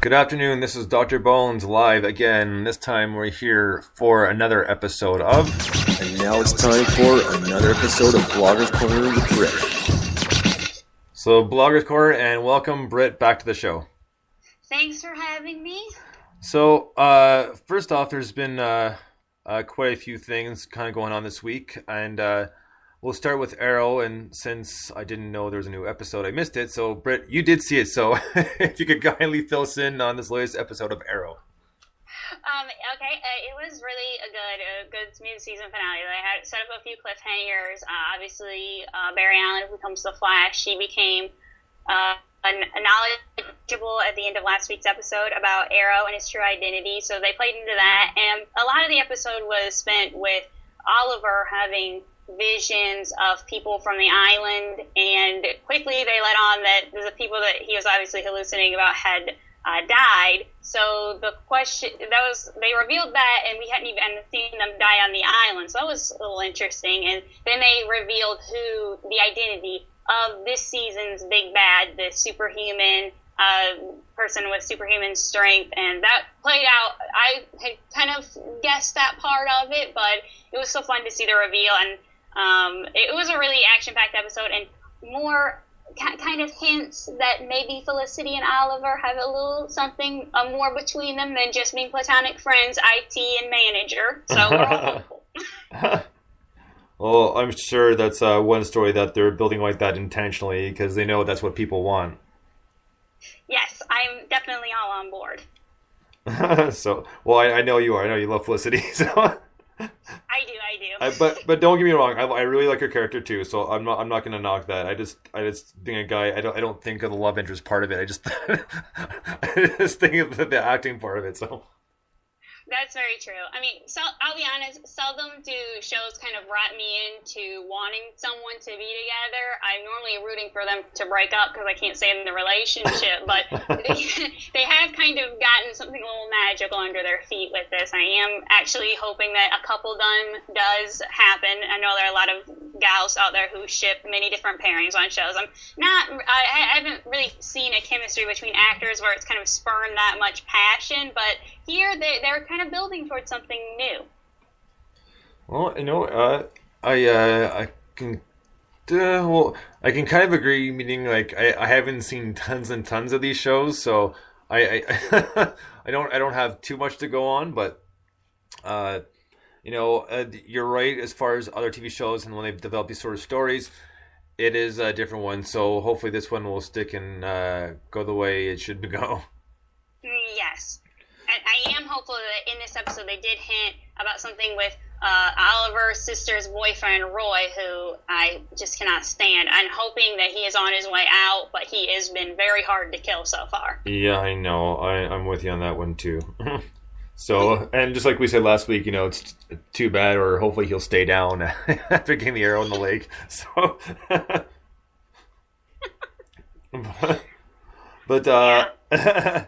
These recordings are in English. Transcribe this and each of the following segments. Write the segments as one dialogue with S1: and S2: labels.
S1: Good afternoon. This is Dr. Bones live again. This time we're here for another episode of.
S2: And now it's time for another episode of Blogger's Corner with Britt.
S1: So, Blogger's Corner, and welcome, Britt, back to the show.
S3: Thanks for having me.
S1: So, first off, there's been quite a few things kind of going on this week, and we'll start with Arrow. And since I didn't know there was a new episode, I missed it. So, Britt, you did see it. So, if you could kindly fill us in on this latest episode of Arrow.
S3: Okay, it was really a good smooth season finale. They had set up a few cliffhangers. Obviously, Barry Allen becomes the Flash. She became knowledgeable at the end of last week's episode about Arrow and his true identity. So they played into that, and a lot of the episode was spent with Oliver having visions of people from the island, and quickly they let on that the people that he was obviously hallucinating about had died. So the question they revealed that, and we hadn't even seen them die on the island. So that was a little interesting. And then they revealed who the identity of this season's big bad, the superhuman person with superhuman strength, and that played out. I had kind of guessed that part of it, but it was so fun to see the reveal, and it was a really action-packed episode, and more kind of hints that maybe Felicity and Oliver have a little something more between them than just being platonic friends, IT and manager. So we're all hopeful.
S1: Well, I'm sure that's one story that they're building like that intentionally because they know that's what people want.
S3: Yes, I'm definitely all on board.
S1: So, well, I know you are. I know you love Felicity. So.
S3: I do.
S1: But don't get me wrong. I really like her character too. So I'm not going to knock that. I just being a guy, I don't think of the love interest part of it. I just think of the acting part of it. So.
S3: That's very true. I mean, so I'll be honest, seldom do shows kind of wrap me into wanting someone to be together. I'm normally rooting for them to break up because I can't stay in the relationship, but they have kind of gotten something a little magical under their feet with this. I am actually hoping that a couple done does happen. I know there are a lot of gals out there who ship many different pairings on shows. I haven't really seen a chemistry between actors where it's kind of spurned that much passion, but here they're kind of building towards something new.
S1: Well, I can kind of agree. Meaning, like I haven't seen tons and tons of these shows, so I I don't have too much to go on. But you're right as far as other TV shows, and when they've developed these sort of stories, it is a different one. So hopefully this one will stick and go the way it should go.
S3: Yes. I am hopeful that in this episode they did hint about something with Oliver's sister's boyfriend, Roy, who I just cannot stand. I'm hoping that he is on his way out, but he has been very hard to kill so far.
S1: Yeah, I know. I'm with you on that one, too. So, and just like we said last week, it's too bad, or hopefully he'll stay down after getting the arrow in the lake. So, but
S3: yeah.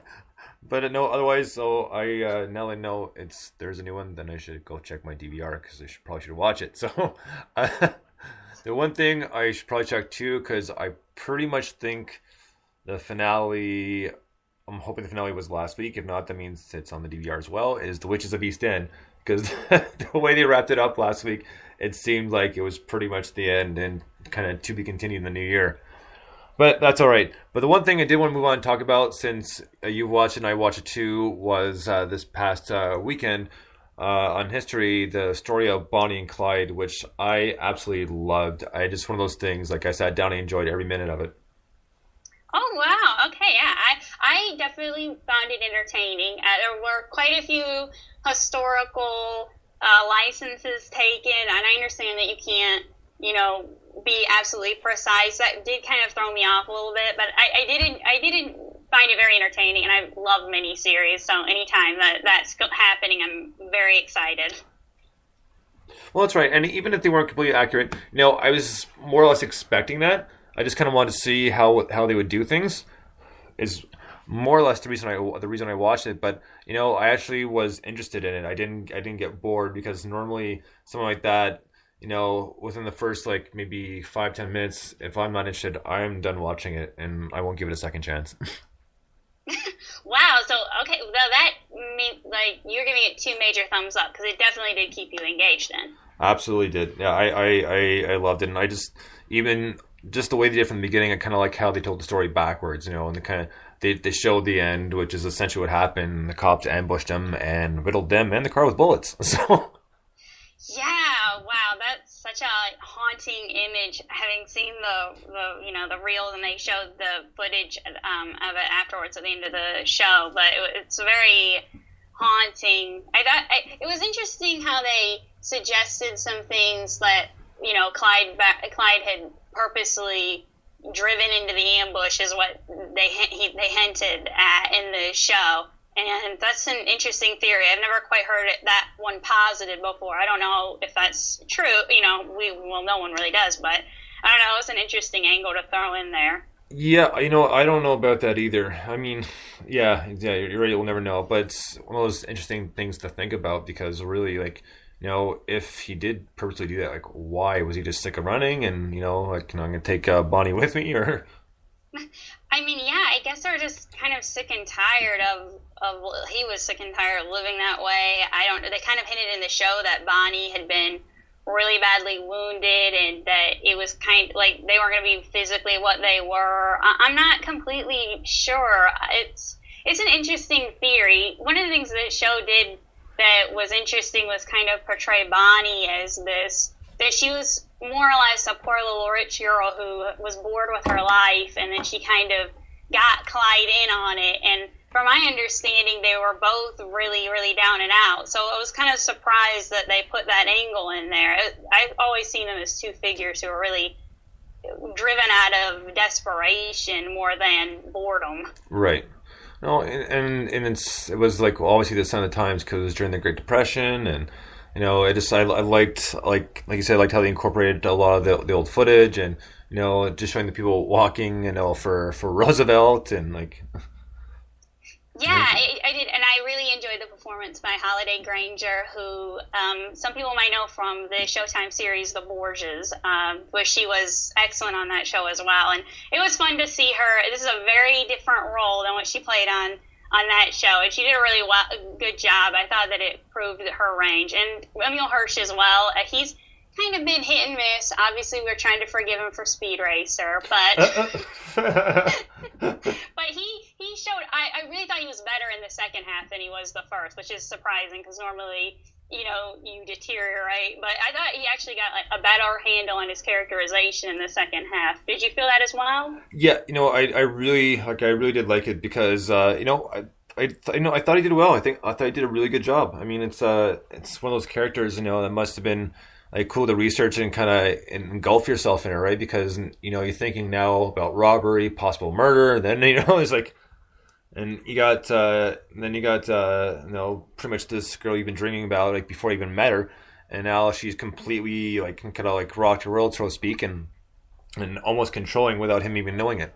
S1: But no, otherwise, so now I know there's a new one, then I should go check my DVR because I probably should watch it. So the one thing I should probably check too, because I pretty much think the finale, I'm hoping the finale was last week. If not, that means it's on the DVR as well, is The Witches of East End. Because the way they wrapped it up last week, it seemed like it was pretty much the end and kind of to be continued in the new year. But that's all right. But the one thing I did want to move on and talk about, since you've watched it and I watched it too, was this past weekend on History, the story of Bonnie and Clyde, which I absolutely loved. I just one of those things, like I sat down and enjoyed every minute of it.
S3: Oh, wow. Okay, yeah. I definitely found it entertaining. There were quite a few historical licenses taken, and I understand that you can't, be absolutely precise. That did kind of throw me off a little bit, but I didn't find it very entertaining, and I love miniseries, so anytime that's happening, I'm very excited.
S1: Well, that's right, and even if they weren't completely accurate, I was more or less expecting that. I just kind of wanted to see how they would do things. Is more or less the reason I watched it, but I actually was interested in it. I didn't get bored, because normally something like that, within the first maybe 5-10 minutes, if I'm not interested, I'm done watching it and I won't give it a second chance.
S3: Wow, so Okay, well, that means, like, you're giving it 2 major thumbs up, because it definitely did keep you engaged then.
S1: Absolutely did. Yeah, I loved it, and I just even just the way they did from the beginning. I kind of like how they told the story backwards, and they showed the end, which is essentially what happened. The cops ambushed them and riddled them and the car with bullets. So
S3: Yeah, wow, that's such a haunting image. Having seen the reels, and they showed the footage of it afterwards at the end of the show, but it's very haunting. I thought it was interesting how they suggested some things that Clyde had purposely driven into the ambush, is what they hinted at in the show. And that's an interesting theory. I've never quite heard that one posited before. I don't know if that's true. No one really does, but I don't know. It's an interesting angle to throw in there.
S1: yeah, I don't know about that either. I mean, yeah, you're right. You'll never know, but it's one of those interesting things to think about because really, like, if he did purposely do that, like, why was he just sick of running and like, I'm gonna take Bonnie with me, or?
S3: I mean, yeah, I guess they're just kind of sick and tired of he was sick and tired of living that way. They kind of hinted in the show that Bonnie had been really badly wounded and that it was kind of like they weren't going to be physically what they were. I'm not completely sure. It's an interesting theory. One of the things that the show did that was interesting was kind of portray Bonnie as that she was more or less a poor little rich girl who was bored with her life, and then she kind of got Clyde in on it. And from my understanding, they were both really, really down and out. So I was kind of surprised that they put that angle in there. I've always seen them as two figures who are really driven out of desperation more than boredom.
S1: Right. No, and it was like obviously the sign of the times because it was during the Great Depression, and I liked like you said, I liked how they incorporated a lot of the old footage, and just showing the people walking, for Roosevelt, and like.
S3: Yeah, I did, and I really enjoyed the performance by Holliday Granger, who some people might know from the Showtime series The Borgias, where she was excellent on that show as well. And it was fun to see her. This is a very different role than what she played on that show, and she did a really good job. I thought that it proved her range. And Emil Hirsch as well. He's kind of been hit and miss. Obviously, we're trying to forgive him for Speed Racer, but but he showed. I really thought he was better in the second half than he was the first, which is surprising because normally you deteriorate. But I thought he actually got like a better handle on his characterization in the second half. Did you feel that as well?
S1: Yeah, I really did like it because I thought he ddid well. I thought he did a really good job. I mean, it's one of those characters that must have been like cool to research and kind of engulf yourself in it, right? Because you're thinking now about robbery, possible murder, and then it's like, and you got pretty much this girl you've been dreaming about like before you even met her, and now she's completely like kind of like rocked your world, so to speak, and almost controlling without him even knowing it.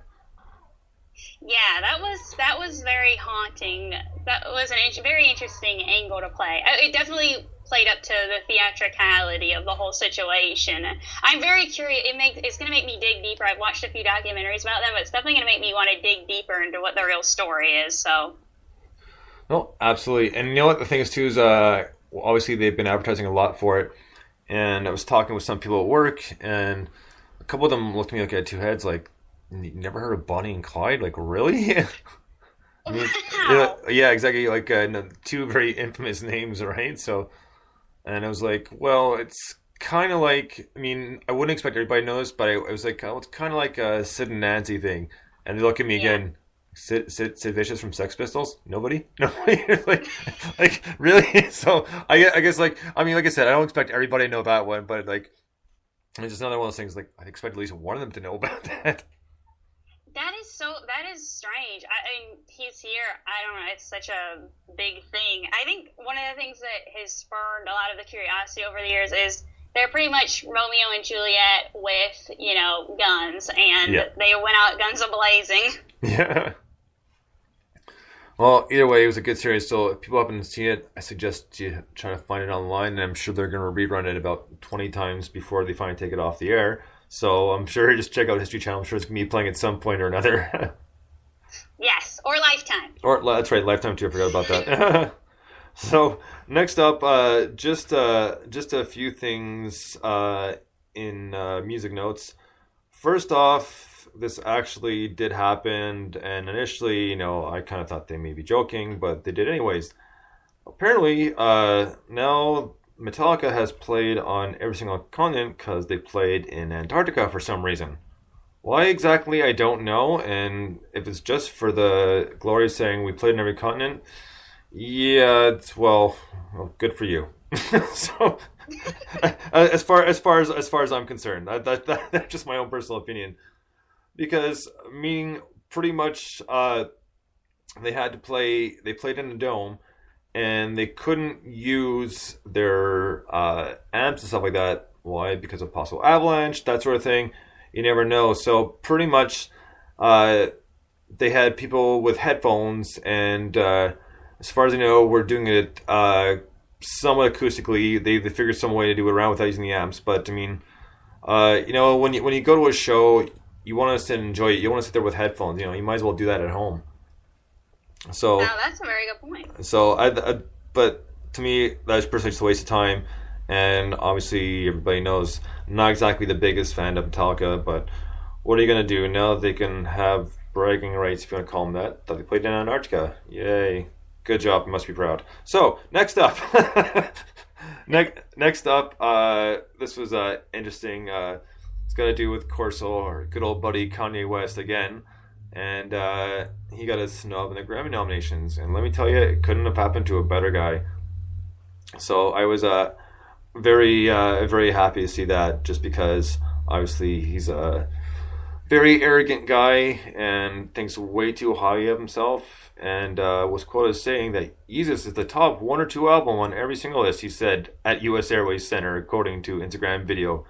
S3: Yeah, that was very haunting. That was a very interesting angle to play. It definitely played up to the theatricality of the whole situation. I'm very curious. It's going to make me dig deeper. I've watched a few documentaries about them, but it's definitely going to make me want to dig deeper into what the real story is. So.
S1: No, absolutely. And what the thing is too is obviously they've been advertising a lot for it, and I was talking with some people at work, and a couple of them looked at me like I had two heads, like, you never heard of Bonnie and Clyde? Like, really? I mean,
S3: Wow.
S1: yeah, exactly. Like two very infamous names, right? So, and I was like, well, it's kind of like, I mean, I wouldn't expect everybody to know this, but I was like, oh, it's kind of like a Sid and Nancy thing. And they look at me again. Sid Vicious from Sex Pistols? Nobody? like really? So I guess like, I mean, like I said, I don't expect everybody to know that one, but like, it's just another one of those things. Like, I expect at least one of them to know about that.
S3: That is strange. I mean, he's here. I don't know. It's such a big thing. I think one of the things that has spurred a lot of the curiosity over the years is they're pretty much Romeo and Juliet with, guns, and they went out guns a-blazing.
S1: Yeah. Well, either way, it was a good series. So if people haven't seen it, I suggest you try to find it online, and I'm sure they're going to rerun it about 20 times before they finally take it off the air. So I'm sure just check out History Channel. I'm sure it's going to be playing at some point or another.
S3: Yes, or Lifetime.
S1: Or that's right, Lifetime too. I forgot about that. So next up, just a few things in music notes. First off, this actually did happen, and initially, I kind of thought they may be joking, but they did anyways. Apparently, now Metallica has played on every single continent because they played in Antarctica for some reason. Why exactly, I don't know, and if it's just for the glory of saying we played in every continent, yeah, well, good for you. So, as far as I'm concerned, that's just my own personal opinion, because pretty much they had to play. They played in a dome, and they couldn't use their amps and stuff like that. Why? Because of possible avalanche, that sort of thing. You never know. So pretty much, they had people with headphones, and as far as I know, we're doing it somewhat acoustically. They figured some way to do it around without using the amps. But I mean, when you go to a show, you want to sit and enjoy it. You want to sit there with headphones. You might as well do that at home. So
S3: wow, that's a very good point.
S1: So but to me, that's personally just a waste of time. And obviously, everybody knows I'm not exactly the biggest fan of Metallica, but what are you gonna do? Now they can have bragging rights, if you want to call them that they played in Antarctica. Yay! Good job. You must be proud. So next up, next up, this was interesting. It's got to do with Corso, our good old buddy Kanye West again. And he got a snub in the Grammy nominations. And let me tell you, it couldn't have happened to a better guy. So I was very, very happy to see that, just because obviously he's a very arrogant guy and thinks way too highly of himself. And was quoted as saying that Jesus is the top 1 or 2 album on every single list, he said at US Airways Center, according to Instagram video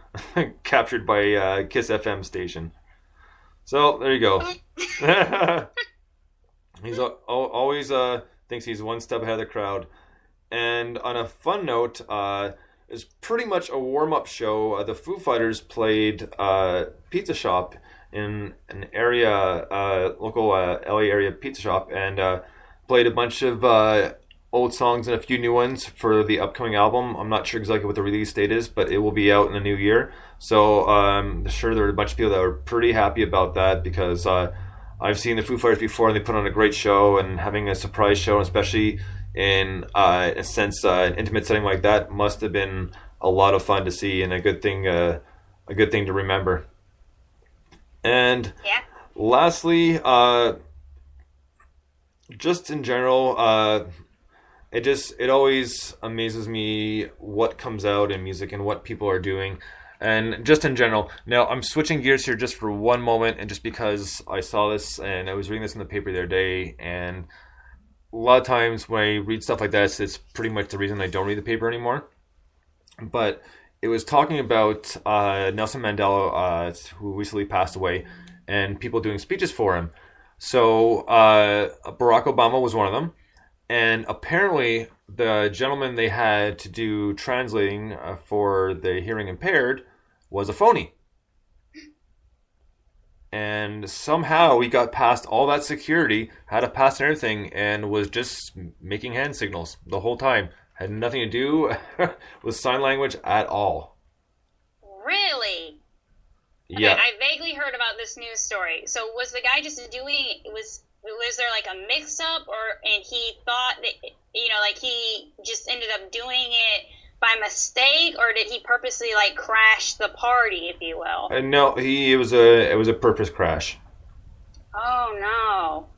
S1: captured by Kiss FM station. So there you go. He's always thinks he's one step ahead of the crowd. And on a fun note, it's pretty much a warm-up show. The Foo Fighters played Pizza Shop in an area, local LA area pizza shop, and played a bunch of old songs and a few new ones for the upcoming album. I'm not sure exactly what the release date is, but it will be out in the new year. So I'm sure there were a bunch of people that were pretty happy about that, because I've seen the Foo Fighters before, and they put on a great show, and having a surprise show, especially in a sense, an intimate setting like that, must have been a lot of fun to see, and a good thing to remember. And
S3: yeah.
S1: Lastly, just in general, it always amazes me what comes out in music and what people are doing. And just in general, now I'm switching gears here just for one moment, and just because I saw this and I was reading this in the paper the other day, and a lot of times when I read stuff like that, it's pretty much the reason I don't read the paper anymore. But it was talking about Nelson Mandela, who recently passed away, and people doing speeches for him. So Barack Obama was one of them, and apparently the gentleman they had to do translating for the hearing impaired was a phony. And somehow he got past all that security, had a pass and everything, and was just making hand signals the whole time. Had nothing to do with sign language at all.
S3: Really?
S1: Yeah.
S3: Okay, I vaguely heard about this news story. So was the guy just doing, was there like a mix-up, and he thought that, like he just ended up doing it by mistake, or did he purposely like crash the party, if you will?
S1: No, it was a purpose crash.
S3: Oh no.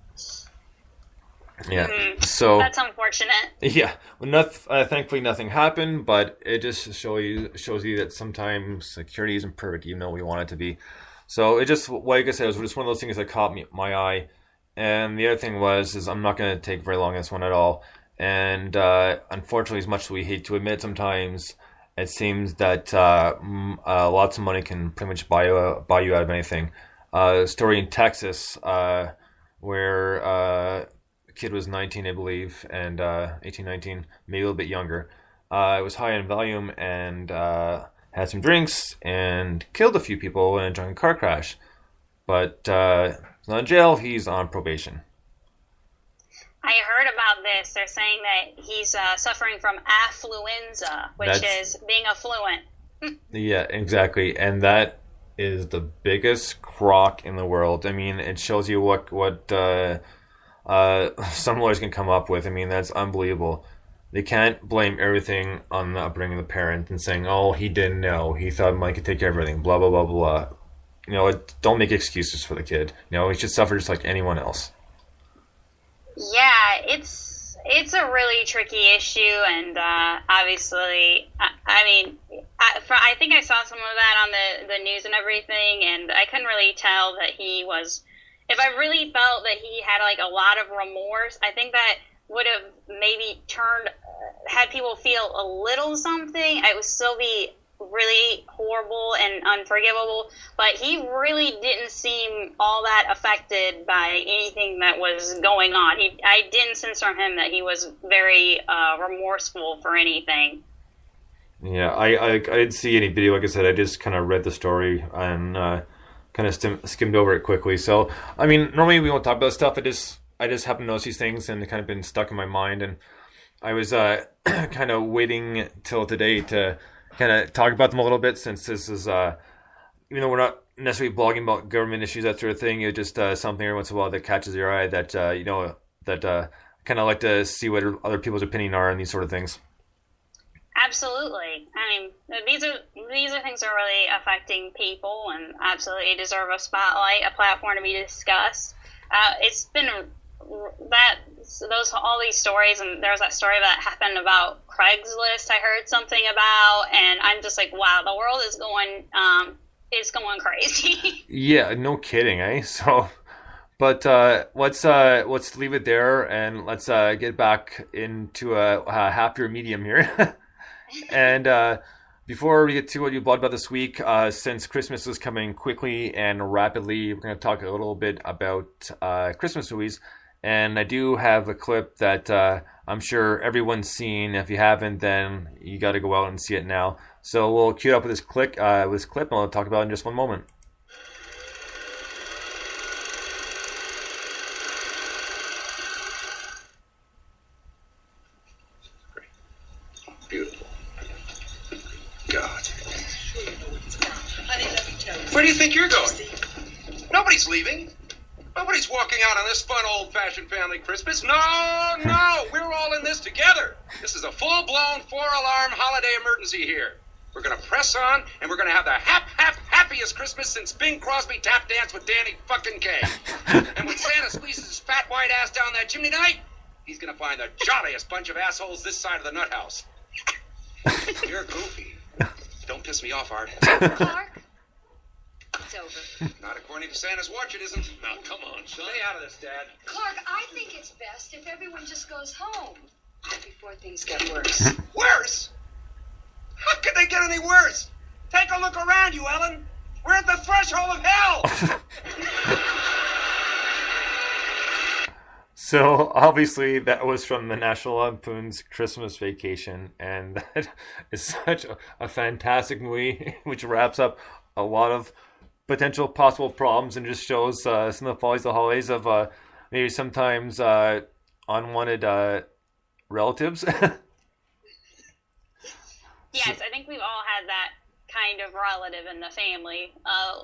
S1: Yeah, so
S3: that's unfortunate.
S1: Yeah, well, thankfully nothing happened, but it just shows you that sometimes security isn't perfect, even though we want it to be. So it just, like I said, it was just one of those things that caught my eye. And the other thing is I'm not going to take very long on this one at all. And unfortunately, as much as we hate to admit, sometimes it seems that lots of money can pretty much buy you out of anything. A story in Texas where a kid was 19, I believe, and 18, 19, maybe a little bit younger. It was high in volume and had some drinks and killed a few people in a drunken car crash. But He's not in jail. He's on probation.
S3: I heard about this. They're saying that he's suffering from affluenza, which is being affluent.
S1: Yeah, exactly. And that is the biggest crock in the world. I mean, it shows you what some lawyers can come up with. I mean, that's unbelievable. They can't blame everything on the upbringing of the parent and saying, oh, he didn't know. He thought Mike could take care of everything, blah, blah, blah, blah. You know, don't make excuses for the kid. You know, he should suffer just like anyone else.
S3: Yeah, it's a really tricky issue, and obviously, I think I saw some of that on the news and everything, and I couldn't really tell that he was. If I really felt that he had like a lot of remorse, I think that would have maybe had people feel a little something. It would still be really horrible and unforgivable, but he really didn't seem all that affected by anything that was going on. I didn't sense from him that he was very remorseful for anything.
S1: Yeah, I didn't see any video. Like I said, I just kind of read the story and kind of skimmed over it quickly. So, I mean, normally we won't talk about stuff. I just happen to notice these things and kind of been stuck in my mind. And I was kind of waiting till today to kind of talk about them a little bit, since this is, even though we're not necessarily blogging about government issues, that sort of thing, it's just something every once in a while that catches your eye that, kind of like to see what other people's opinion are on these sort of things.
S3: Absolutely. I mean, these are things that are really affecting people and absolutely deserve a spotlight, a platform to be discussed. It's been all these stories, and there was that story that happened about Craigslist I heard something about, and I'm just like, wow, the world is going crazy.
S1: Yeah, no kidding, eh? So, but let's leave it there, and let's get back into a happier medium here. And before we get to what you blogged about this week, since Christmas is coming quickly and rapidly, we're going to talk a little bit about Christmas movies. And I do have a clip that I'm sure everyone's seen. If you haven't, then you got to go out and see it now. So we'll cue up with this clip, and I'll talk about it in just one moment.
S4: Beautiful. God. Where do you think you're going? Nobody's leaving. Nobody's walking out on this fun, old-fashioned family Christmas. No, we're all in this together. This is a full-blown, four-alarm holiday emergency here. We're going to press on, and we're going to have the happiest Christmas since Bing Crosby tap danced with Danny fucking Kaye. And when Santa squeezes his fat white ass down that chimney tonight, he's going to find the jolliest bunch of assholes this side of the nut house. You're goofy. Don't piss me off, Art.
S5: Clark? It's over.
S4: Not according to Santa's watch, it isn't. Now, come on, son. Stay out of this, Dad.
S5: Clark, I think it's best if everyone just goes home before things get worse.
S4: Worse? How could they get any worse? Take a look around you, Ellen. We're at the threshold of hell.
S1: So obviously that was from the National Lampoon's Christmas Vacation, and that is such a fantastic movie, which wraps up a lot of potential possible problems and just shows some of the follies of the holidays of maybe sometimes unwanted relatives.
S3: Yes, I think we've all had that kind of relative in the family,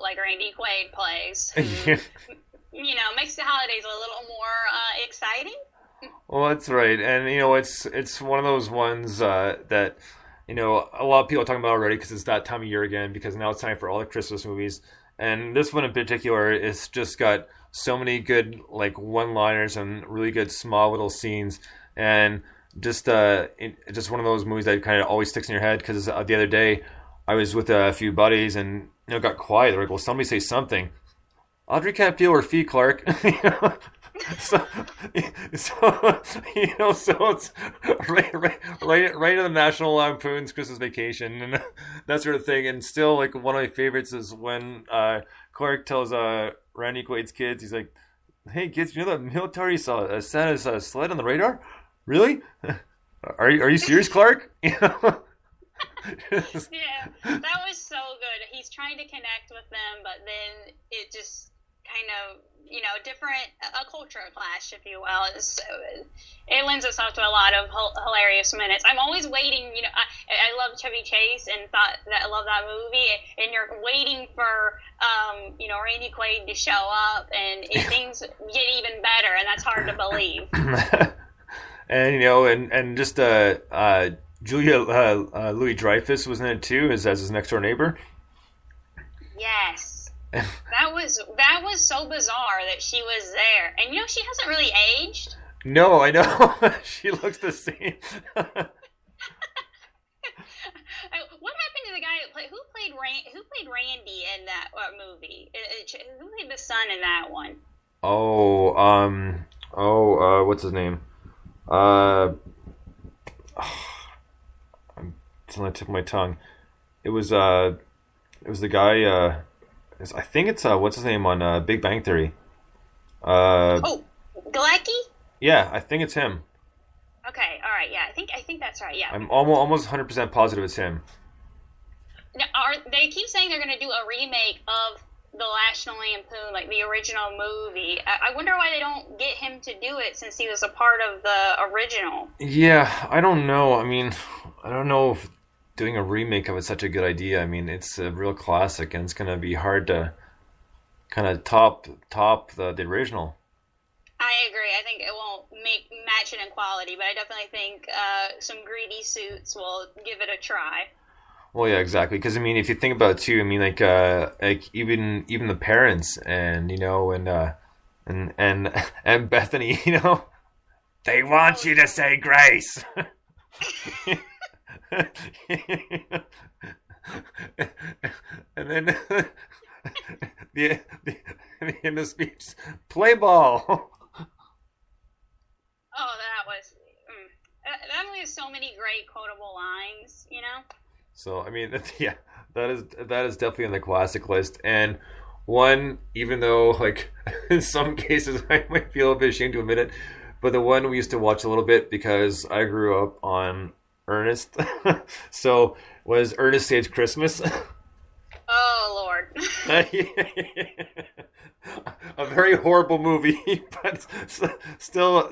S3: like Randy Quaid plays, who, makes the holidays a little more exciting.
S1: Well, that's right, and it's one of those ones that a lot of people are talking about already because it's that time of year again. Because now it's time for all the Christmas movies, and this one in particular is just got so many good like one-liners and really good small little scenes, and just just one of those movies that kind of always sticks in your head. Because the other day I was with a few buddies and it got quiet. They're like, "Well, somebody say something." Audrey can't feel her feet, Clark. So it's right in the National Lampoon's Christmas Vacation and that sort of thing. And still, like, one of my favorites is when Clark tells Randy Quaid's kids, he's like, "Hey kids, you know the military saw Santa's sled on the radar? Really? Are you serious, Clark?"
S3: Yeah, that was so good. He's trying to connect with them, but then it just kind of, different, a culture clash, if you will. It lends itself to a lot of hilarious minutes. I'm always waiting, I love Chevy Chase and I love that movie, and you're waiting for, Randy Quaid to show up, and things get even better, and that's hard to believe.
S1: And, and just, Julia Louis-Dreyfus was in it too, as his next door neighbor.
S3: Yes. That was so bizarre that she was there. And she hasn't really aged.
S1: No, I know. She looks the same.
S3: What happened to the guy who played Randy in that movie? Who played the son in that one?
S1: What's his name? It's on the tip of my tongue. It was the guy. I think it's what's his name on Big Bang Theory.
S3: Galecki?
S1: Yeah, I think it's him.
S3: Okay, all right, yeah, I think that's right. Yeah,
S1: I'm almost 100% positive it's him.
S3: Now, they keep saying they're going to do a remake of The National Lampoon, like the original movie. I wonder why they don't get him to do it, since he was a part of the original.
S1: Yeah, I don't know. I mean, I don't know if doing a remake of it's such a good idea. I mean, it's a real classic, and it's going to be hard to kind of top the original.
S3: I agree. I think it won't match it in quality, but I definitely think some greedy suits will give it a try.
S1: Well, yeah, exactly. Because I mean, if you think about it too, I mean, like even the parents, and and Bethany, they want you to say grace. And then the end of speech, play ball.
S3: Oh, that movie has so many great quotable lines,
S1: So I mean, yeah, that is definitely on the classic list, and one, even though like in some cases I might feel a bit ashamed to admit it, but the one we used to watch a little bit because I grew up on Ernest. So was Ernest Saves Christmas.
S3: Oh Lord.
S1: A very horrible movie, but still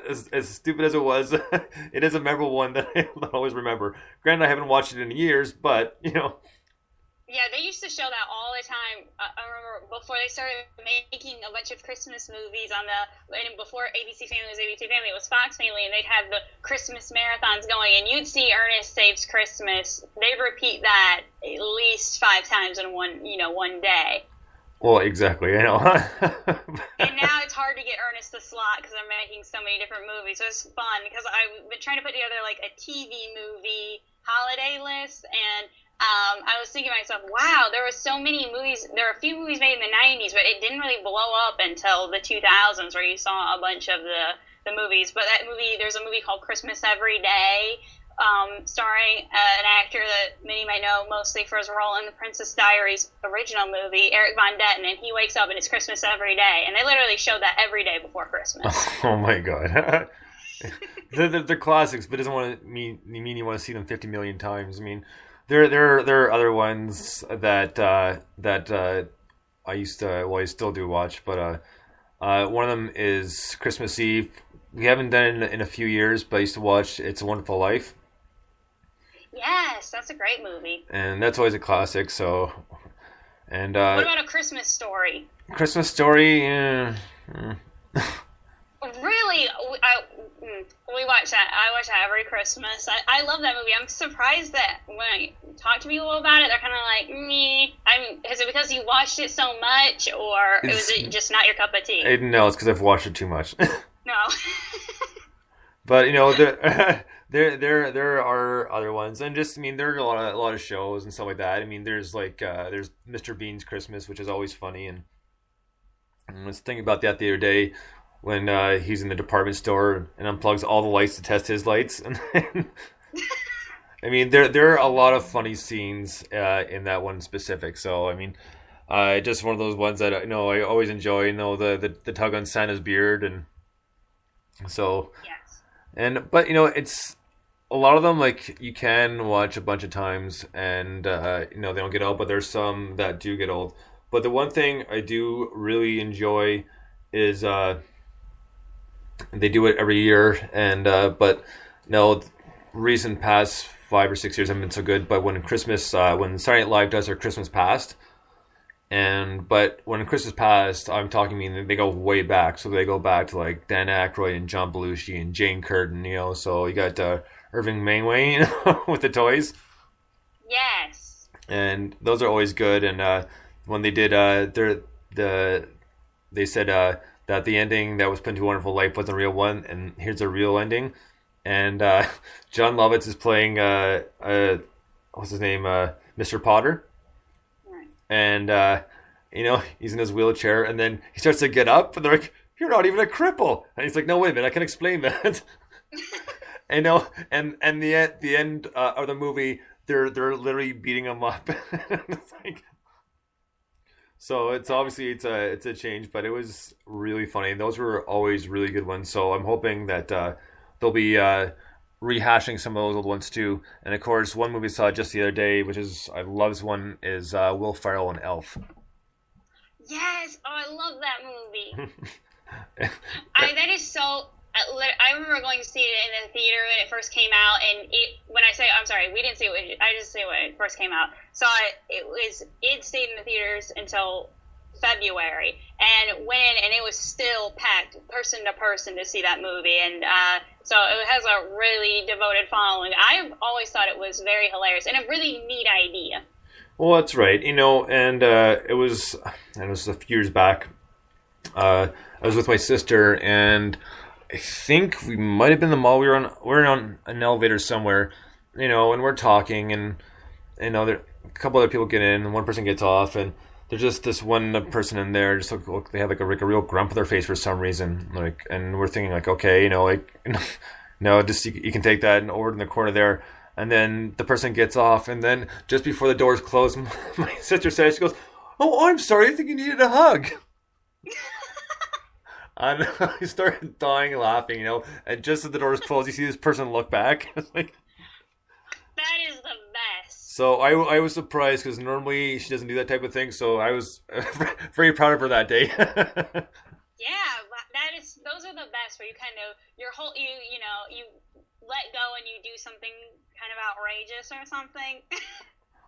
S1: as stupid as it was, it is a memorable one that I'll always remember. Granted, I haven't watched it in years, but
S3: Yeah, they used to show that all the time. I remember before they started making a bunch of Christmas movies and before ABC Family was ABC Family, it was Fox Family, and they'd have the Christmas marathons going, and you'd see Ernest Saves Christmas. They'd repeat that at least 5 times in one day.
S1: Well, exactly, I know.
S3: And now it's hard to get Ernest the slot because they're making so many different movies. So it's fun because I've been trying to put together like a TV movie holiday list, and I was thinking to myself, wow, there were so many movies. There were a few movies made in the 90s, but it didn't really blow up until the 2000s where you saw a bunch of the movies. But that movie, there's a movie called Christmas Every Day, starring an actor that many might know mostly for his role in the Princess Diaries original movie, Eric Von Detten, and he wakes up and it's Christmas every day. And they literally showed that every day before Christmas.
S1: Oh my God. They're classics, but it doesn't want to mean you want to see them 50 million times. I mean, there are other ones that I still do watch, but one of them is Christmas Eve. We haven't done it in a few years, but I used to watch It's a Wonderful Life.
S3: Yes, that's a great movie.
S1: And that's always a classic. So, and
S3: what about A Christmas Story?
S1: Christmas Story.
S3: Really, we watch that. I watch that every Christmas. I love that movie. I'm surprised that when I talk to people about it, they're kind of like, me. Is it because you watched it so much, or is it just not your cup of tea?
S1: No, it's because I've watched it too much.
S3: No.
S1: But there are other ones, and just there are a lot of shows and stuff like that. I mean, there's there's Mr. Bean's Christmas, which is always funny, and I was thinking about that the other day when he's in the department store and unplugs all the lights to test his lights. And I mean, there are a lot of funny scenes in that one specific. So I mean, just one of those ones that I always enjoy. The tug on Santa's beard, and so
S3: yes.
S1: But it's a lot of them you can watch a bunch of times and they don't get old, but there's some that do get old. But the one thing I do really enjoy is they do it every year, and but no, recent past 5 or 6 years haven't been so good. But when when Saturday Night Live does their Christmas past, but when Christmas past, I'm talking, they go way back. So they go back to like Dan Aykroyd and John Belushi and Jane Curtin, So you got Irving Mainway, with the toys.
S3: Yes.
S1: And those are always good. And when they did, they said that the ending that was put into Wonderful Life wasn't a real one, and here's a real ending. And John Lovitz is playing what's his name, Mr. Potter. And, he's in his wheelchair, and then he starts to get up, and they're like, "You're not even a cripple." And he's like, "No, wait a minute, I can explain that." And the end of the movie, they're literally beating him up. It's like, so it's obviously it's a change, but it was really funny. Those were always really good ones. So I'm hoping that they'll be rehashing some of those old ones too. And of course, one movie I saw just the other day, which is I love this one, is Will Ferrell and Elf.
S3: Yes, I love that movie. That is so. I remember going to see it in the theater when it first came out, and we didn't see it. I just say when it first came out. So it stayed in the theaters until February, and it was still packed person to person to see that movie, and so it has a really devoted following. I always thought it was very hilarious and a really neat idea.
S1: Well, that's right, and it was a few years back. I was with my sister, and I think we might have been in the mall. We were on an elevator somewhere, and we're talking, and there a couple other people get in, and one person gets off, and there's just this one person in there. Just look, they have like a real grump on their face for some reason, and we're thinking like, okay, no, just you can take that and over in the corner there. And then the person gets off, and then just before the doors close, my sister says, she goes, "Oh, I'm sorry, I think you needed a hug." And I started dying laughing, and just as the doors close, you see this person look back. It's like,
S3: that is the best.
S1: So I was surprised, because normally she doesn't do that type of thing, so I was very proud of her that day.
S3: Yeah, those are the best, where you kind of, you let go and you do something kind of outrageous or something.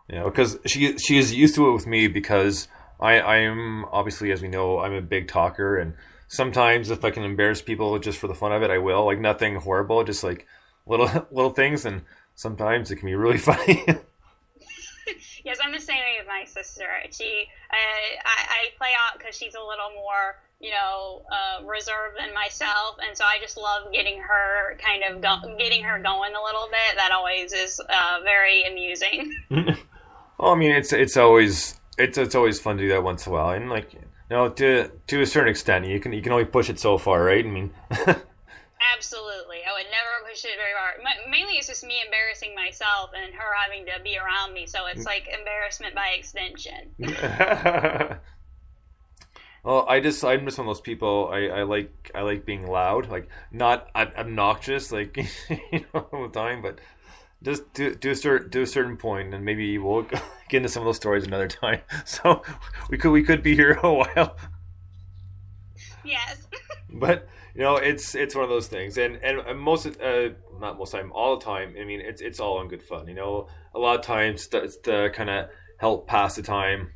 S1: Because she is used to it with me, because I'm obviously, as we know, I'm a big talker, and sometimes if I can embarrass people just for the fun of it, I will. Like, nothing horrible, just like little things, and sometimes it can be really funny.
S3: Yes, I'm the same way with my sister. I play out because she's a little more, reserved than myself, and so I just love getting her getting her going a little bit. That always is very amusing.
S1: Well, it's always fun to do that once in a while, and to a certain extent, you can only push it so far, right?
S3: Absolutely. I would never push it very far. Mainly it's just me embarrassing myself and her having to be around me, so it's like embarrassment by extension.
S1: Well, I'm just one of those people. I like being loud, like not obnoxious, like all the time, but just do a certain point, and maybe we'll get into some of those stories another time. So we could be here a while.
S3: Yes.
S1: But it's one of those things, and not most time, all the time. It's all in good fun. A lot of times it's to kind of help pass the time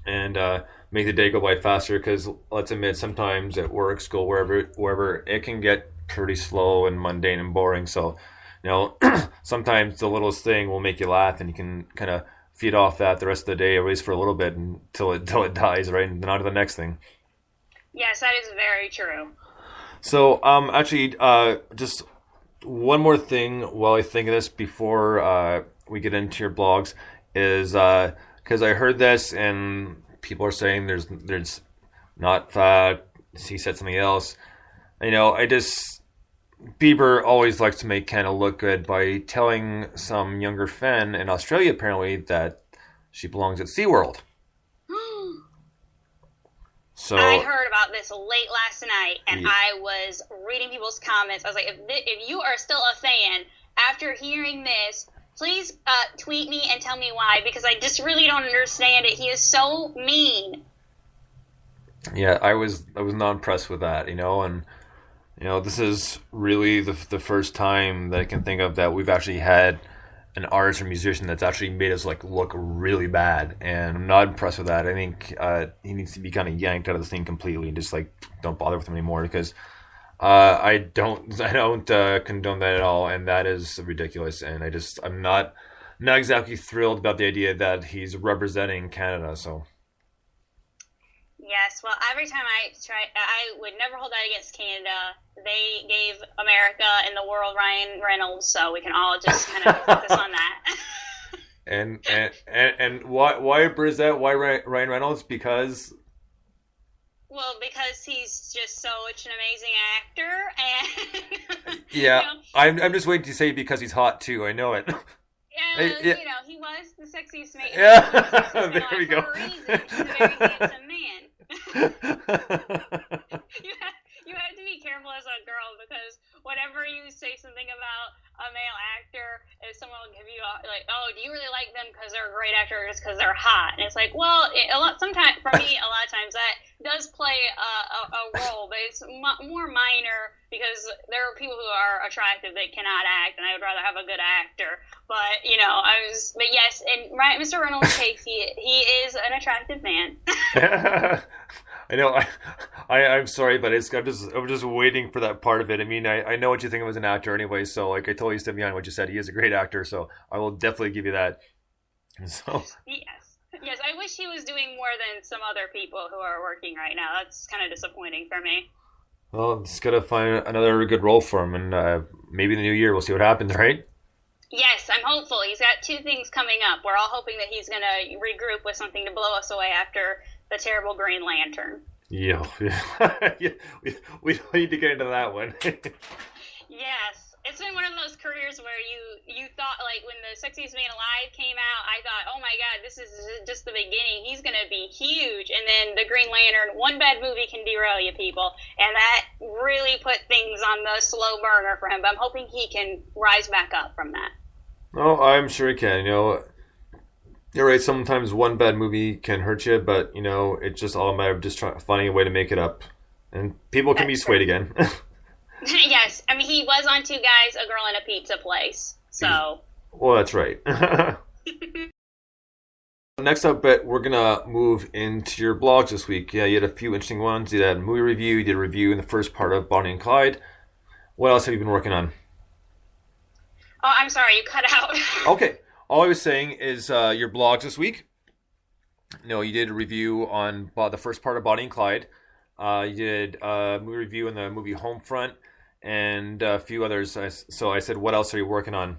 S1: and make the day go by faster. Because let's admit, sometimes at work, school, wherever, it can get pretty slow and mundane and boring. So sometimes the littlest thing will make you laugh, and you can kind of feed off that the rest of the day, at least for a little bit, until it dies, right? And then on to the next thing.
S3: Yes, that is very true.
S1: So, actually, just one more thing while I think of this before we get into your blogs is because I heard this and people are saying there's not he said something else. Bieber always likes to make Canada look good by telling some younger fan in Australia apparently that she belongs at SeaWorld. So
S3: I heard about this late last night, and yeah. I was reading people's comments. I was like, if you are still a fan after hearing this Please tweet me and tell me why, because I just really don't understand it. He is so mean.
S1: Yeah, I was not impressed with that, and this is really the first time that I can think of that we've actually had an artist or musician that's actually made us look really bad, and I'm not impressed with that. I think he needs to be kind of yanked out of this thing completely and just don't bother with him anymore, because I don't condone that at all, and that is ridiculous. And I'm not exactly thrilled about the idea that he's representing Canada. So.
S3: Yes, well, every time I would never hold that against Canada. They gave America and the world Ryan Reynolds, so we can all just kind of focus on that.
S1: and why Brizette? Why Ryan Reynolds? Because
S3: he's just such an amazing actor, and
S1: yeah, I'm just waiting to say because he's hot too. I know it.
S3: Yeah, he was the sexiest man.
S1: Yeah, there we go.
S3: For a reason. He's a very handsome man. You have to be careful as a girl, because whenever you say something about a male actor, if someone will give you oh, do you really like them because they're a great actor or just because they're hot? And it's sometimes for me, a lot of times that does play a role, but it's more minor, because there are people who are attractive that cannot act, and I would rather have a good actor. But but yes, in Mr. Reynolds' case, he is an attractive man.
S1: I know. I'm sorry, but I'm just waiting for that part of it. I mean, I know what you think of as an actor anyway, so I totally stand behind what you said. He is a great actor, so I will definitely give you that. So.
S3: Yes, I wish he was doing more than some other people who are working right now. That's kind of disappointing for me.
S1: Well, just gotta find another good role for him, and maybe in the new year we'll see what happens, right?
S3: Yes, I'm hopeful. He's got 2 things coming up. We're all hoping that he's gonna regroup with something to blow us away after the terrible Green Lantern.
S1: Yeah. We don't need to get into that one.
S3: Yes, it's been one of those careers where you thought, when the Sexiest Man Alive came out, I thought, oh my God, this is just the beginning. He's going to be huge. And then the Green Lantern, one bad movie can derail you, people. And that really put things on the slow burner for him. But I'm hoping he can rise back up from that.
S1: Oh, I'm sure he can. You're right. Sometimes one bad movie can hurt you, but it's just all a matter of just finding a way to make it up, and people can be swayed again.
S3: Yes, I mean he was on Two Guys, a Girl, and a Pizza Place. So.
S1: Well, that's right. Next up, Britt, we're gonna move into your blogs this week. Yeah, you had a few interesting ones. You had a movie review. You did a review in the first part of Bonnie and Clyde. What else have you been working on?
S3: Oh, I'm sorry, you cut out.
S1: Okay. All I was saying is your blogs this week. You did a review on the first part of Bonnie and Clyde. You did a movie review on the movie Homefront and a few others. So I said, what else are you working on?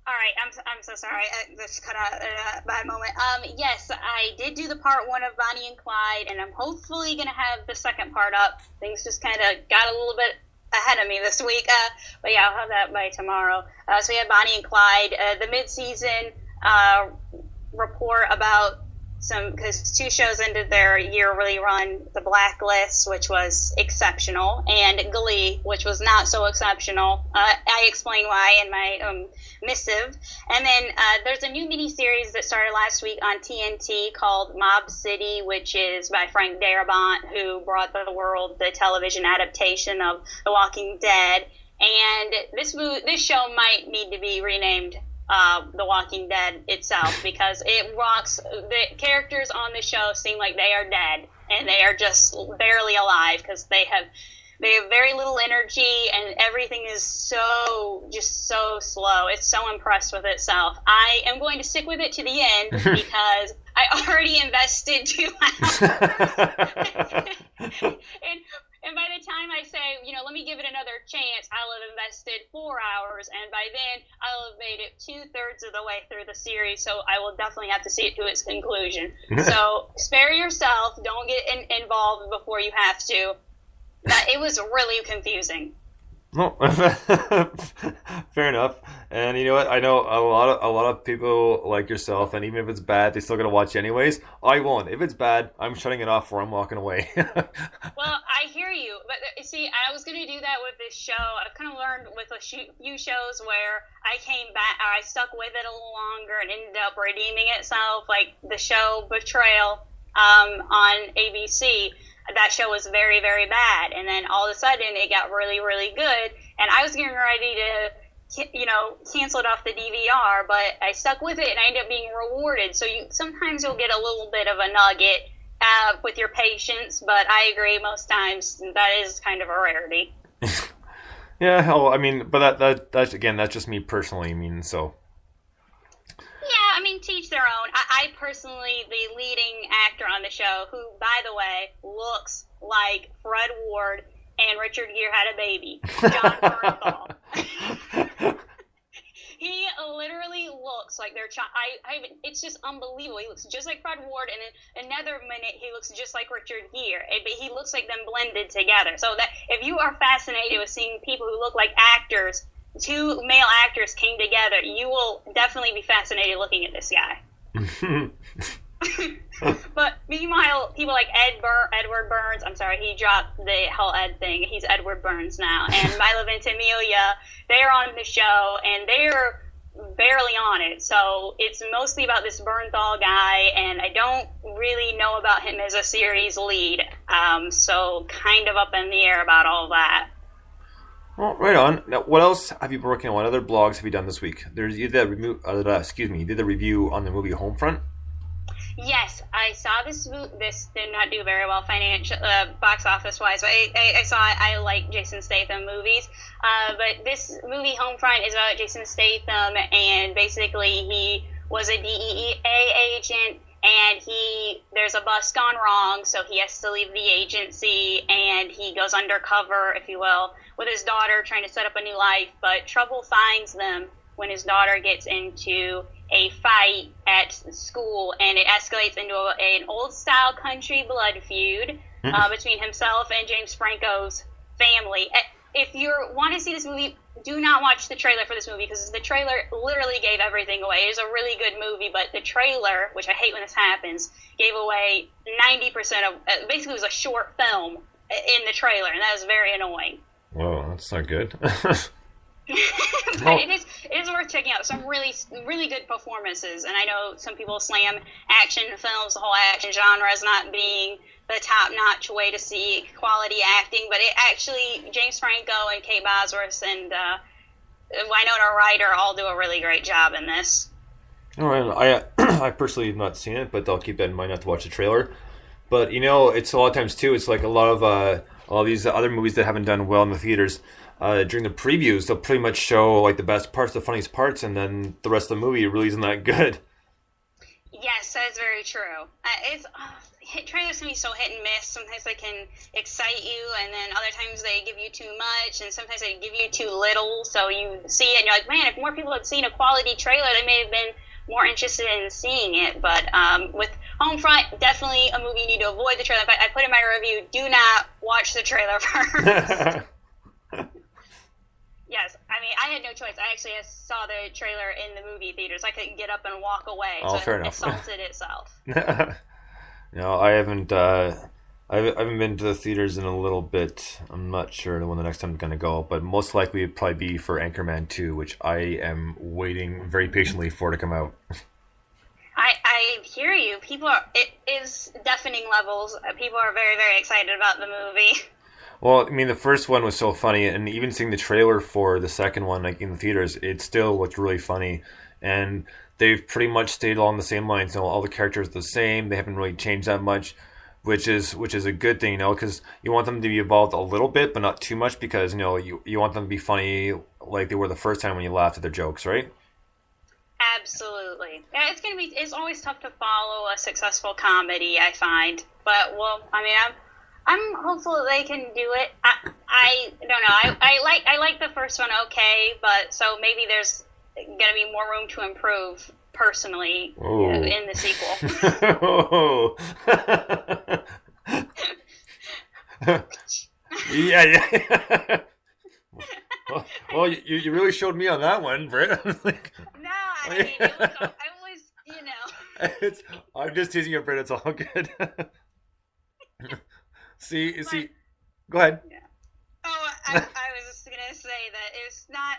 S3: All right, I'm so sorry. This cut out at a bad moment. Yes, I did do the part 1 of Bonnie and Clyde, and I'm hopefully going to have the second part up. Things just kind of got a little bit ahead of me this week, but yeah, I'll have that by tomorrow. So we had Bonnie and Clyde, the mid-season report about because 2 shows ended their yearly run, The Blacklist, which was exceptional, and Glee, which was not so exceptional. I explain why in my missive. And then there's a new miniseries that started last week on TNT called Mob City, which is by Frank Darabont, who brought the world the television adaptation of The Walking Dead. And this show might need to be renamed The Walking Dead itself, because it rocks. The characters on the show seem like they are dead, and they are just barely alive, because they have very little energy, and everything is so slow. It's so impressed with itself. I am going to stick with it to the end because I already invested 2 hours. And by the time I say, let me give it another chance, I'll have invested 4 hours, and by then I'll have made it 2/3 of the way through the series, so I will definitely have to see it to its conclusion. So spare yourself, don't get involved before you have to. It was really confusing.
S1: No, fair enough. And you know what? I know a lot of people like yourself, and even if it's bad, they still gonna watch anyways. I won't. If it's bad, I'm shutting it off or I'm walking away.
S3: Well, I hear you, but see, I was going to do that with this show. I've kind of learned with a few shows where I came back, I stuck with it a little longer and ended up redeeming itself, like the show Betrayal on ABC. That show was very, very bad, and then all of a sudden it got really, really good, and I was getting ready to cancel it off the DVR, but I stuck with it and I ended up being rewarded. So sometimes you'll get a little bit of a nugget with your patience, but I agree most times that is kind of a rarity.
S1: Yeah, hell, I mean, but that's again, that's just me personally. I mean, so.
S3: Yeah, I mean, teach their own. I personally, the leading actor on the show, who, by the way, looks like Fred Ward and Richard Gere had a baby, John Bernthal. He literally looks like their child. It's just unbelievable. He looks just like Fred Ward, and in another minute, he looks just like Richard Gere. But he looks like them blended together. So that if you are fascinated with seeing people who look like actors, two male actors came together, you will definitely be fascinated looking at this guy. But meanwhile, people like Edward Burns, I'm sorry, he dropped the whole Ed thing. He's Edward Burns now. And Milo Ventimiglia, they're on the show, and they're barely on it. So it's mostly about this Bernthal guy, and I don't really know about him as a series lead. So kind of up in the air about all that.
S1: Well, right on. Now, what else have you been working on? What other blogs have you done this week? You did a review on the movie Homefront.
S3: Yes, I saw this. This did not do very well box office wise, but I saw it. I like Jason Statham movies. But this movie Homefront is about Jason Statham, and basically he was a DEA agent, and there's a bust gone wrong, so he has to leave the agency, and he goes undercover, if you will, with his daughter trying to set up a new life. But trouble finds them when his daughter gets into a fight at school, and it escalates into an old-style country blood feud between himself and James Franco's family. If you want to see this movie, do not watch the trailer for this movie, because the trailer literally gave everything away. It is a really good movie, but the trailer, which I hate when this happens, gave away 90% of... basically, it was a short film in the trailer, and that was very annoying.
S1: Whoa, that's not good.
S3: But it is worth checking out. Some really, really good performances, and I know some people slam action films, the whole action genre, as not being the top-notch way to see quality acting, but it actually, James Franco and Kate Bosworth and Winona Ryder all do a really great job in this.
S1: All right, I personally have not seen it, but I'll keep that in mind not to watch the trailer. But it's a lot of times too. It's like a lot of all these other movies that haven't done well in the theaters. During the previews, they'll pretty much show like the best parts, the funniest parts, and then the rest of the movie really isn't that good.
S3: Yes, that's very true. Trailers can be so hit and miss. Sometimes they can excite you, and then other times they give you too much, and sometimes they give you too little. So you see it, and you're like, man, if more people had seen a quality trailer, they may have been more interested in seeing it. But with Homefront, definitely a movie you need to avoid the trailer. In fact, I put in my review, do not watch the trailer first. Yes, I mean, I had no choice. I actually saw the trailer in the movie theaters. I couldn't get up and walk away.
S1: Oh,
S3: so
S1: fair
S3: it
S1: enough.
S3: assaulted itself.
S1: No, I haven't. I haven't been to the theaters in a little bit. I'm not sure when the next time I'm going to go, but most likely it'd probably be for Anchorman 2, which I am waiting very patiently for to come out.
S3: I hear you. It is deafening levels. People are very, very excited about the movie.
S1: Well, I mean, the first one was so funny, and even seeing the trailer for the second one, like in the theaters, it still looked really funny. And they've pretty much stayed along the same lines. All the characters are the same. They haven't really changed that much, which is a good thing, because you want them to be evolved a little bit, but not too much, because you want them to be funny like they were the first time when you laughed at their jokes, right?
S3: Absolutely. Yeah, it's always tough to follow a successful comedy, I find. But I mean, I'm hopeful that they can do it. I don't know. I like the first one okay, but so maybe there's going to be more room to improve personally in the sequel.
S1: Yeah. you really showed me on that one, Britt. Like,
S3: No, I mean, I was,
S1: I'm just teasing you, Britt. It's all good. see, go ahead.
S3: Yeah. Oh, I was just gonna say that it's not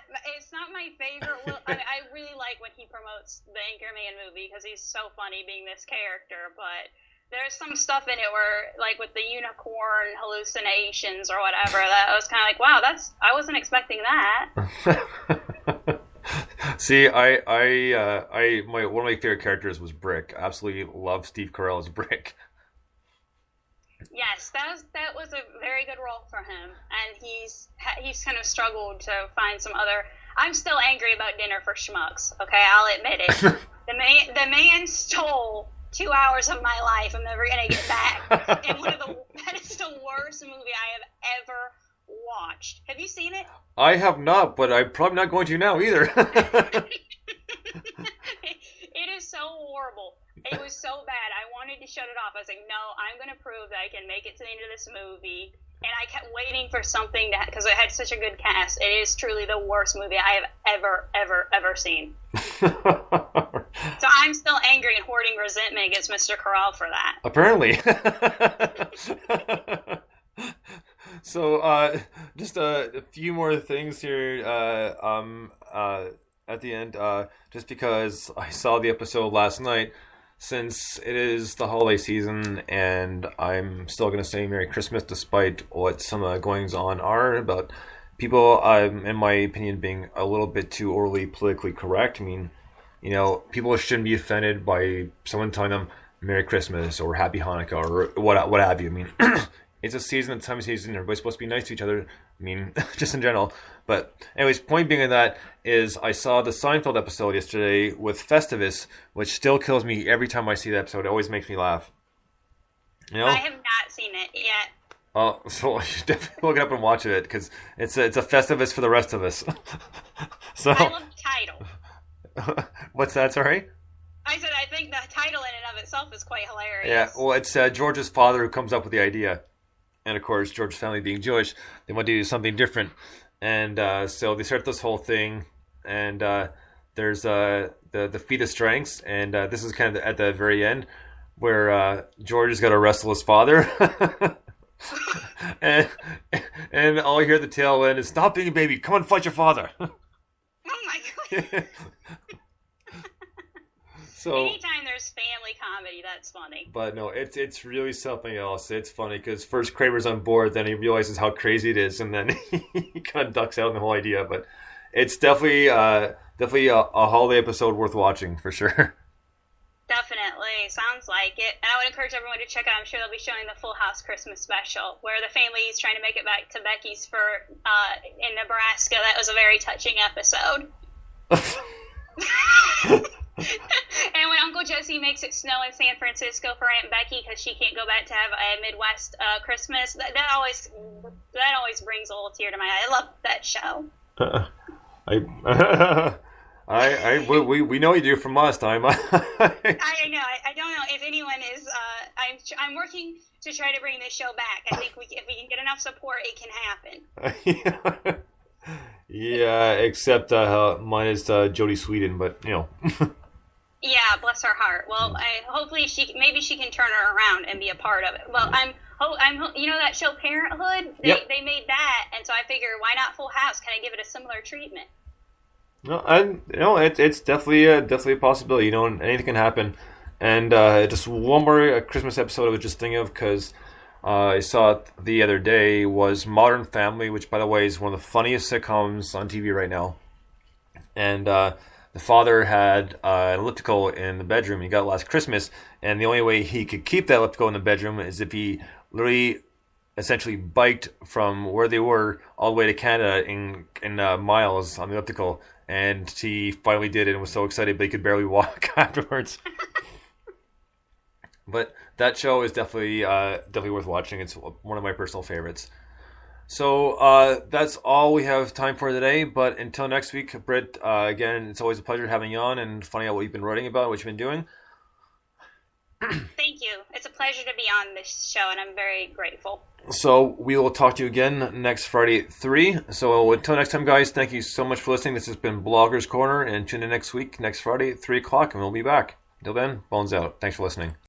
S3: my favorite. Well, I really like when he promotes the Anchorman movie because he's so funny being this character. But there's some stuff in it where, like with the unicorn hallucinations or whatever, that I was kind of like, wow, I wasn't expecting that.
S1: See, one of my favorite characters was Brick. I absolutely love Steve Carell as Brick.
S3: Yes, that was a very good role for him, and he's kind of struggled to find some other. I'm still angry about Dinner for Schmucks. Okay, I'll admit it. The man stole 2 hours of my life. I'm never gonna get back. And that is the worst movie I have ever watched. Have you seen it?
S1: I have not, but I'm probably not going to now either.
S3: It is so horrible. It was so bad. I wanted to shut it off. I was like, no, I'm going to prove that I can make it to the end of this movie. And I kept waiting for something because it had such a good cast. It is truly the worst movie I have ever seen. So I'm still angry and hoarding resentment against Mr. Corral for that.
S1: Apparently. So, just a few more things here at the end. Just because I saw the episode last night, since it is the holiday season, and I'm still going to say Merry Christmas despite what some goings-on are about people, in my opinion, being a little bit too overly politically correct. I mean, people shouldn't be offended by someone telling them Merry Christmas or Happy Hanukkah or what have you. I mean, it's a season, it's time of season, everybody's supposed to be nice to each other. I mean, just in general. But anyways, point being in that is I saw the Seinfeld episode yesterday with Festivus, which still kills me every time I see that episode. It always makes me laugh.
S3: I have not seen it yet.
S1: Oh, so you should definitely look it up and watch it, because it's a Festivus for the rest of us. So
S3: I love the title.
S1: What's that, sorry?
S3: I said I think the title in and of itself is quite hilarious.
S1: Yeah, well, it's George's father who comes up with the idea. And of course, George's family being Jewish, they want to do something different. And so they start this whole thing, and there's the feat of strengths, and this is kind of at the very end, where George has got to wrestle his father. and all you hear at the tail end is, "Stop being a baby, come on, fight your father."
S3: Oh my god.
S1: So,
S3: anytime there's family comedy, that's funny.
S1: But no, it's really something else. It's funny because first Kramer's on board, then he realizes how crazy it is, and then he kind of ducks out on the whole idea. But it's definitely a holiday episode worth watching for sure.
S3: Definitely, sounds like it. And I would encourage everyone to check out. I'm sure they'll be showing the Full House Christmas special, where the family is trying to make it back to Becky's in Nebraska. That was a very touching episode. And when Uncle Jesse makes it snow in San Francisco for Aunt Becky because she can't go back to have a Midwest Christmas, that always brings a little tear to my eye. I love that show. We know you do from last time. I know. I don't know if anyone is. I'm working to try to bring this show back. I think if we can get enough support, it can happen.
S1: Yeah, except mine is Jodie Sweetin, but
S3: Yeah, bless her heart. Well, hopefully maybe she can turn her around and be a part of it. Well, I'm that show Parenthood. They made that, and so I figure why not Full House? Can I give it a similar treatment?
S1: No, and it's definitely a possibility. Anything can happen. And just one more Christmas episode I was just thinking of, because I saw it the other day, was Modern Family, which, by the way, is one of the funniest sitcoms on TV right now. And the father had an elliptical in the bedroom. He got it last Christmas, and the only way he could keep that elliptical in the bedroom is if he literally essentially biked from where they were all the way to Canada in miles on the elliptical. And he finally did it and was so excited, but he could barely walk afterwards. But that show is definitely worth watching. It's one of my personal favorites. So that's all we have time for today. But until next week, Britt, again, it's always a pleasure having you on and finding out what you've been writing about, what you've been doing.
S3: Thank you. It's a pleasure to be on this show, and I'm very grateful.
S1: So we will talk to you again next Friday at 3. So until next time, guys, thank you so much for listening. This has been Bloggers Corner, and tune in next week, next Friday at 3 o'clock, and we'll be back. Until then, Bones out. Thanks for listening.